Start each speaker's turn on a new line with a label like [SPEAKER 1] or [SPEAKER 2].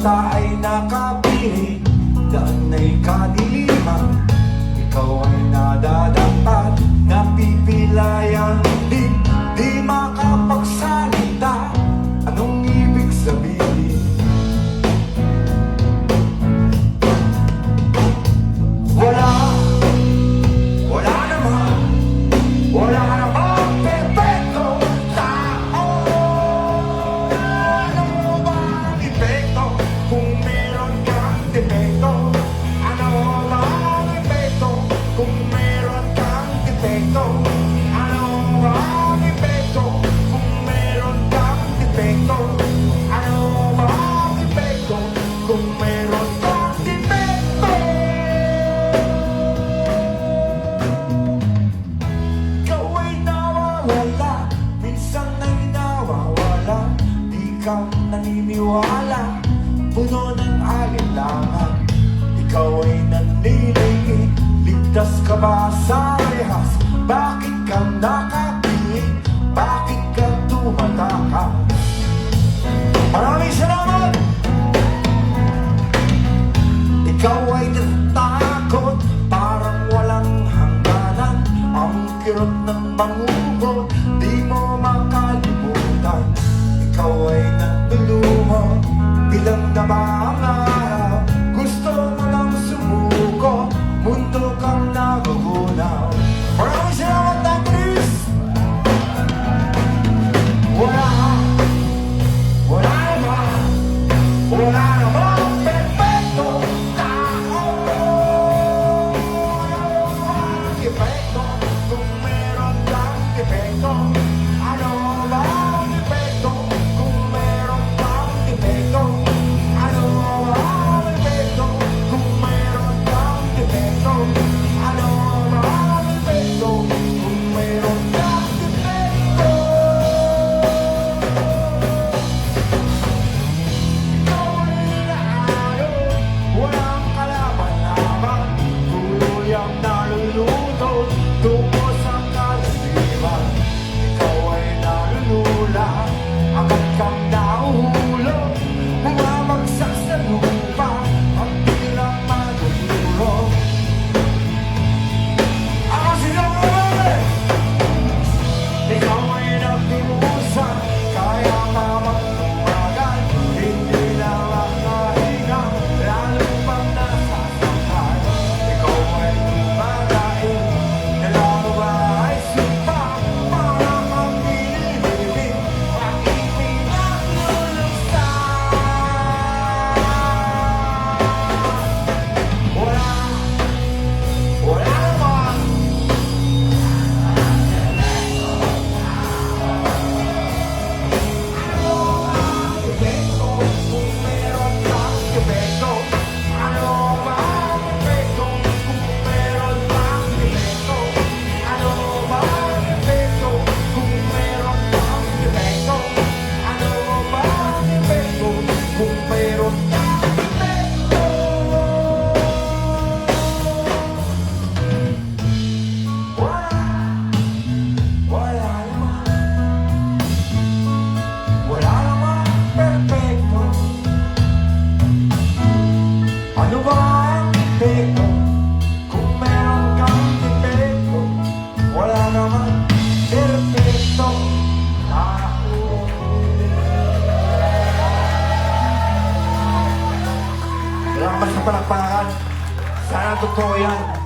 [SPEAKER 1] mata ay nakapili, daan ay kadiliman. Ikaw ay nadadapat, napipilayan, di makapagsalita. Anong ibig sabihin? Wala namang perfecto tao. Ano ba ang epekto kung meron kang defekto? Ano ba ang epekto kung meron kang defekto? Ano ba ang epekto kung meron kang defekto? Ano ba ang epekto kung meron kang defekto? Ikaw ay nawawala, minsan ay nawawala, di ka naniniwala, puno ng alinlangan. Ikaw ay nanlilingi, ligtas ka ba sa rehas? Bakit ka nakapiling? Bakit ka tumataka? Maraming salamat! Ikaw ay natatakot, parang walang hangganan. Ang kirot ng bangugot, di mo makalimutan. Ikaw ay nagtulumo, bilang na ba ang araw? Gusto mo lang sumuko, mundo kang nagugunaw. Maraming salamat, Andres! Wala namang perfecto tao. Epekto kung meron kang defekto. Ano ba ang epekto kung meron kang defekto? Ano ba ang epekto kung meron kang defekto? Ano ba ang epekto kung meron kang defekto? Ikaw ay inaano, walang kalaban-laban, tuluyang naluluto tungo sa kalasiman. Ikaw ay nalulula, agad kang nahuhulog, bumabagsak sa lupa at bilang madudurog. Ako sila naman! Ikaw ay nagtimusan, kaya mamagtumagan, hindi na makahinga, lalo pang nasasaktan. Ikaw ay lumalain, nalaman ba ay sumpa, parang ang binibig, pag-ibig ang luluksan. Wala naman epekto kung meron kang defekto. Ano ba ang epekto kung meron kang defekto? Ano ba ang epekto kung meron kang defekto? Ano ba ang epekto kung meron kang defekto? Wala namang perfecto. Ano ba ang epekto kung meron kang defekto? Wala namang perfecto tao. Salamat sa palakpakan. Sana totoo yan.